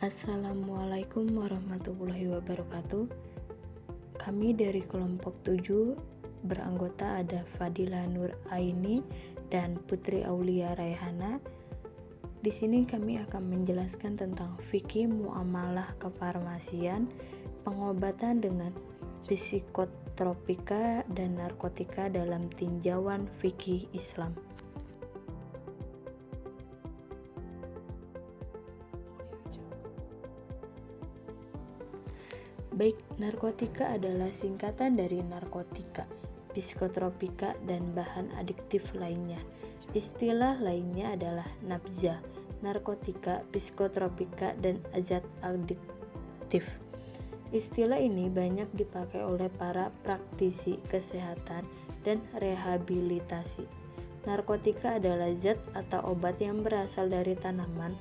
Assalamualaikum warahmatullahi wabarakatuh. Kami dari kelompok 7 beranggota ada Fadila Nur Aini dan Putri Aulia Raihana. Di sini kami akan menjelaskan tentang fikih muamalah kefarmasian, pengobatan dengan psikotropika dan narkotika dalam tinjauan fikih Islam. Baik, narkotika adalah singkatan dari narkotika, psikotropika, dan bahan adiktif lainnya. Istilah lainnya adalah nabzah, narkotika, psikotropika, dan zat adiktif. Istilah ini banyak dipakai oleh para praktisi kesehatan dan rehabilitasi. Narkotika adalah zat atau obat yang berasal dari tanaman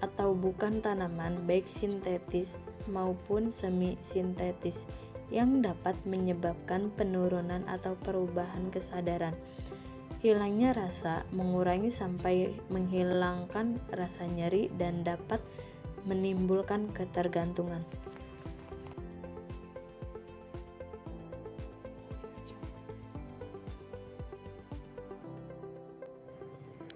atau bukan tanaman, baik sintetis maupun semi-sintetis, yang dapat menyebabkan penurunan atau perubahan kesadaran, hilangnya rasa, mengurangi sampai menghilangkan rasa nyeri, dan dapat menimbulkan ketergantungan.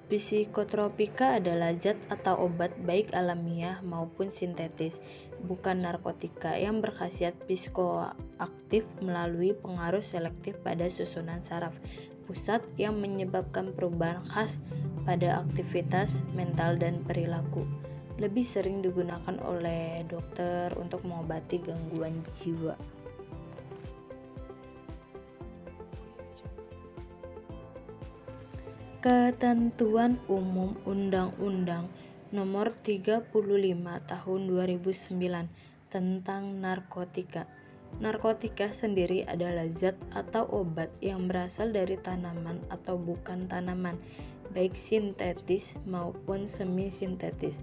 Psikotropika adalah zat atau obat baik alamiah maupun sintetis, bukan narkotika, yang berkhasiat psikoaktif melalui pengaruh selektif pada susunan saraf pusat yang menyebabkan perubahan khas pada aktivitas mental dan perilaku. Lebih sering digunakan oleh dokter untuk mengobati gangguan jiwa. Ketentuan Umum Undang-Undang Nomor 35 Tahun 2009 tentang narkotika. Narkotika sendiri adalah zat atau obat yang berasal dari tanaman atau bukan tanaman, baik sintetis maupun semi-sintetis,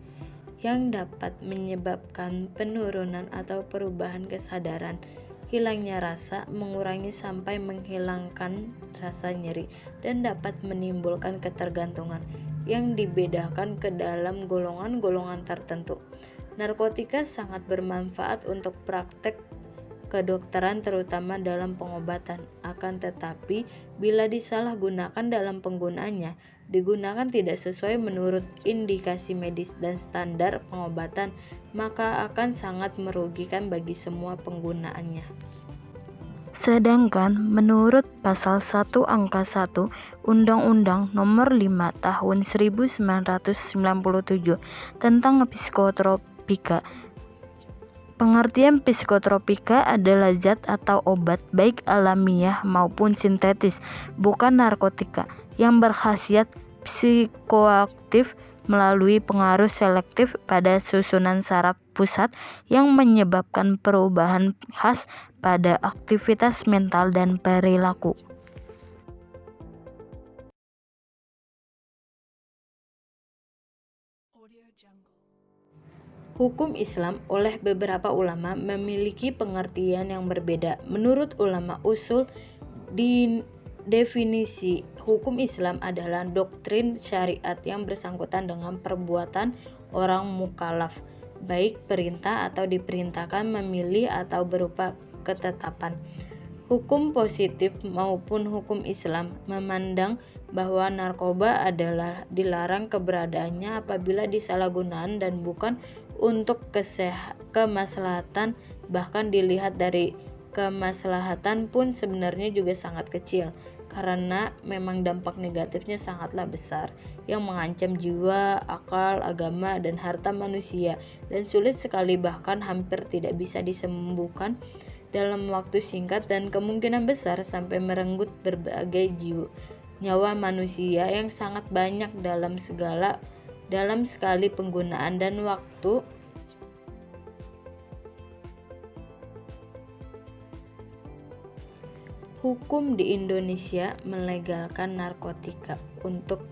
yang dapat menyebabkan penurunan atau perubahan kesadaran, hilangnya rasa, mengurangi sampai menghilangkan rasa nyeri, dan dapat menimbulkan ketergantungan, yang dibedakan ke dalam golongan-golongan tertentu. Narkotika sangat bermanfaat untuk praktek kedokteran terutama dalam pengobatan. Akan tetapi, bila disalahgunakan dalam penggunaannya, digunakan tidak sesuai menurut indikasi medis dan standar pengobatan, maka akan sangat merugikan bagi semua penggunaannya. Sedangkan menurut pasal 1 angka 1 Undang-Undang Nomor 5 Tahun 1997 tentang psikotropika, pengertian psikotropika adalah zat atau obat baik alamiah maupun sintetis, bukan narkotika, yang berkhasiat psikoaktif melalui pengaruh selektif pada susunan saraf pusat yang menyebabkan perubahan khas pada aktivitas mental dan perilaku. Hukum Islam oleh beberapa ulama memiliki pengertian yang berbeda. Menurut ulama usul, definisi hukum Islam adalah doktrin syariat yang bersangkutan dengan perbuatan orang mukallaf, baik perintah atau diperintahkan, memilih atau berupa ketetapan. Hukum positif maupun hukum Islam memandang bahwa narkoba adalah dilarang keberadaannya apabila disalahgunakan dan bukan untuk kemaslahatan, bahkan dilihat dari kemaslahatan pun sebenarnya juga sangat kecil, karena memang dampak negatifnya sangatlah besar, yang mengancam jiwa, akal, agama, dan harta manusia, dan sulit sekali bahkan hampir tidak bisa disembuhkan dalam waktu singkat, dan kemungkinan besar sampai merenggut berbagai nyawa manusia yang sangat banyak dalam sekali penggunaan dan waktu. Hukum di Indonesia melegalkan narkotika untuk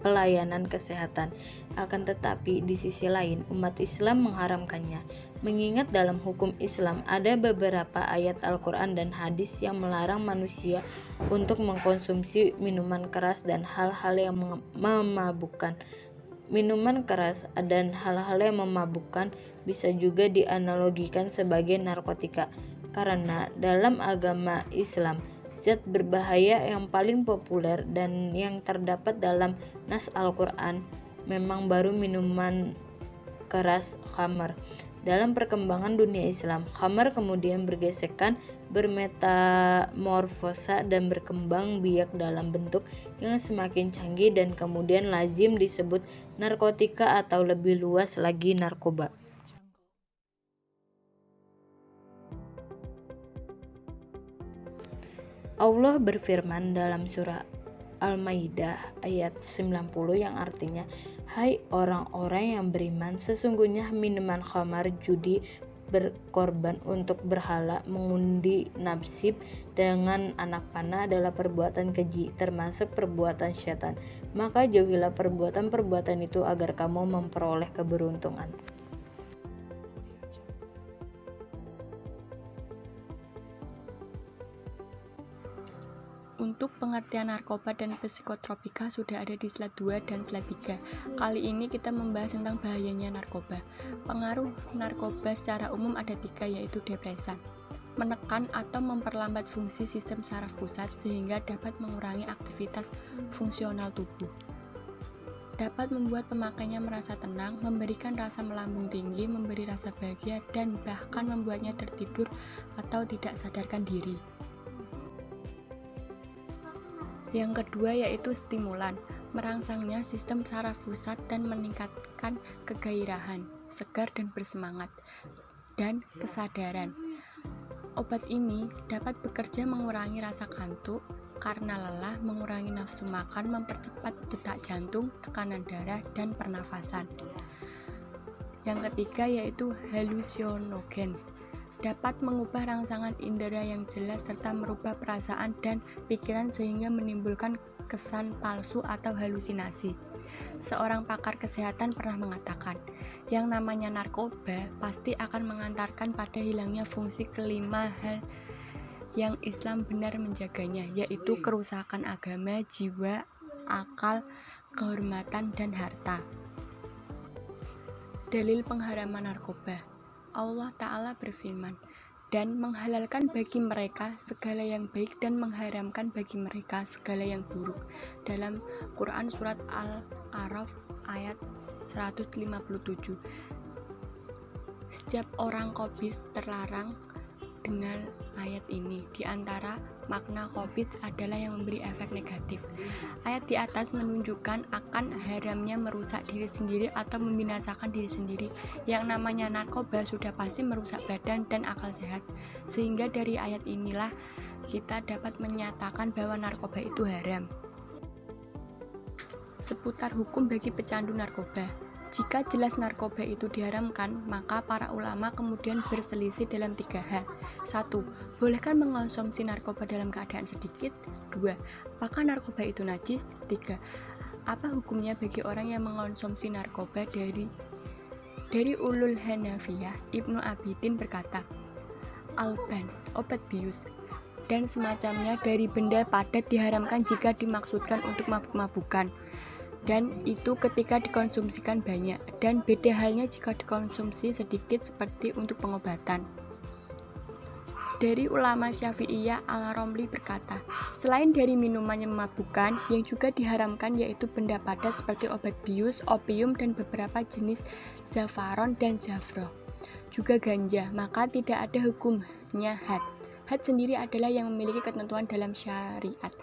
pelayanan kesehatan. Akan tetapi di sisi lain umat Islam mengharamkannya, mengingat dalam hukum Islam ada beberapa ayat Al-Quran dan hadis yang melarang manusia untuk mengkonsumsi minuman keras dan hal-hal yang memabukkan. Minuman keras dan hal-hal yang memabukkan bisa juga dianalogikan sebagai narkotika, karena dalam agama Islam, zat berbahaya yang paling populer dan yang terdapat dalam nas Al-Quran memang baru minuman keras khamar. Dalam perkembangan dunia Islam, khamar kemudian bergesekan, bermetamorfosa dan berkembang biak dalam bentuk yang semakin canggih dan kemudian lazim disebut narkotika atau lebih luas lagi narkoba. Allah berfirman dalam surah Al-Maidah ayat 90 yang artinya, "Hai orang-orang yang beriman, sesungguhnya minuman khamar, judi, berkorban untuk berhala, mengundi nasib dengan anak panah adalah perbuatan keji, termasuk perbuatan syaitan. Maka jauhilah perbuatan-perbuatan itu agar kamu memperoleh keberuntungan." Untuk pengertian narkoba dan psikotropika sudah ada di slide 2 dan slide 3. Kali ini kita membahas tentang bahayanya narkoba. Pengaruh narkoba secara umum ada 3, yaitu depresan, menekan atau memperlambat fungsi sistem saraf pusat sehingga dapat mengurangi aktivitas fungsional tubuh. Dapat membuat pemakainya merasa tenang, memberikan rasa melambung tinggi, memberi rasa bahagia, dan bahkan membuatnya tertidur atau tidak sadarkan diri. Yang kedua yaitu stimulan, merangsangnya sistem saraf pusat dan meningkatkan kegairahan, segar dan bersemangat, dan kesadaran. Obat ini dapat bekerja mengurangi rasa kantuk, karena lelah, mengurangi nafsu makan, mempercepat detak jantung, tekanan darah, dan pernafasan. Yang ketiga yaitu halusinogen, dapat mengubah rangsangan indera yang jelas serta merubah perasaan dan pikiran sehingga menimbulkan kesan palsu atau halusinasi. Seorang pakar kesehatan pernah mengatakan, yang namanya narkoba pasti akan mengantarkan pada hilangnya fungsi kelima hal yang Islam benar menjaganya, yaitu kerusakan agama, jiwa, akal, kehormatan, dan harta. Dalil pengharaman narkoba. Allah Ta'ala berfirman, dan menghalalkan bagi mereka segala yang baik dan mengharamkan bagi mereka segala yang buruk. Dalam Quran Surat Al-A'raf ayat 157. Setiap orang khabis terlarang dengan ayat ini. Di antara makna khabis adalah yang memberi efek negatif. Ayat di atas menunjukkan akan haramnya merusak diri sendiri atau membinasakan diri sendiri. Yang namanya narkoba sudah pasti merusak badan dan akal sehat. Sehingga dari ayat inilah kita dapat menyatakan bahwa narkoba itu haram. Seputar hukum bagi pecandu narkoba. Jika jelas narkoba itu diharamkan, maka para ulama kemudian berselisih dalam 3 hal. 1. Bolehkah mengonsumsi narkoba dalam keadaan sedikit? 2. Apakah narkoba itu najis? 3. Apa hukumnya bagi orang yang mengonsumsi narkoba? Dari Ulul Hanafiyah, Ibnu Abidin berkata, Albans, obat bius, dan semacamnya dari benda padat diharamkan jika dimaksudkan untuk mabuk-mabukan, dan itu ketika dikonsumsikan banyak, dan beda halnya jika dikonsumsi sedikit seperti untuk pengobatan. Dari ulama Syafi'iyah, Al-Romli berkata, selain dari minuman yang memabukkan, yang juga diharamkan yaitu benda padat seperti obat bius, opium, dan beberapa jenis zafaron dan jafroh, juga ganja, maka tidak ada hukumnya had. Had sendiri adalah yang memiliki ketentuan dalam syariat.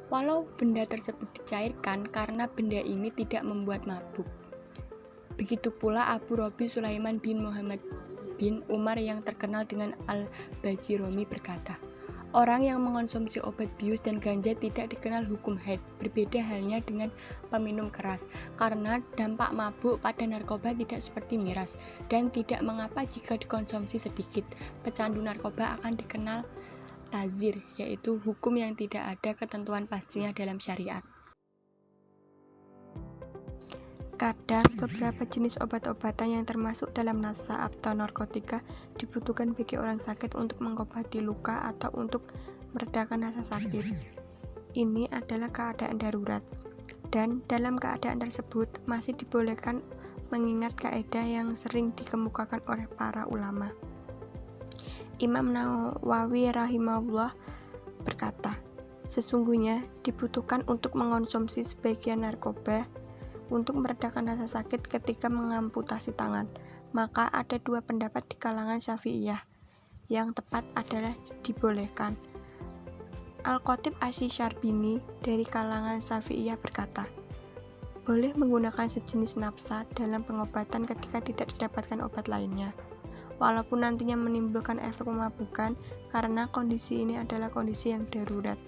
Walau benda tersebut dicairkan karena benda ini tidak membuat mabuk. Begitu pula Abu Robi Sulaiman bin Muhammad bin Umar yang terkenal dengan Al-Bajiromi berkata, orang yang mengonsumsi obat bius dan ganja tidak dikenal hukum haid. Berbeda halnya dengan peminum keras, karena dampak mabuk pada narkoba tidak seperti miras, dan tidak mengapa jika dikonsumsi sedikit. Pecandu narkoba akan dikenal tazir, yaitu hukum yang tidak ada ketentuan pastinya dalam syariat. Kadang beberapa jenis obat-obatan yang termasuk dalam nasa atau narkotika dibutuhkan bagi orang sakit untuk mengobati luka atau untuk meredakan rasa sakit. Ini adalah keadaan darurat. Dan dalam keadaan tersebut masih dibolehkan mengingat kaidah yang sering dikemukakan oleh para ulama. Imam Nawawi rahimahullah berkata, sesungguhnya dibutuhkan untuk mengonsumsi sebagian narkoba untuk meredakan rasa sakit ketika mengamputasi tangan. Maka ada dua pendapat di kalangan Syafi'iyah. Yang tepat adalah dibolehkan. Al-Khatib Asy-Syarbini dari kalangan Syafi'iyah berkata, boleh menggunakan sejenis nafsa dalam pengobatan ketika tidak didapatkan obat lainnya, walaupun nantinya menimbulkan efek memabukkan karena kondisi ini adalah kondisi yang darurat.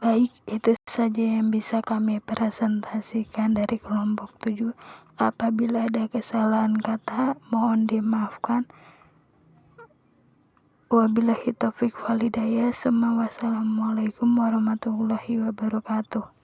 Baik, itu saja yang bisa kami presentasikan dari kelompok 7. Apabila ada kesalahan kata, mohon dimaafkan. Wabillahi taufik walhidayah. Wassalamualaikum warahmatullahi wabarakatuh.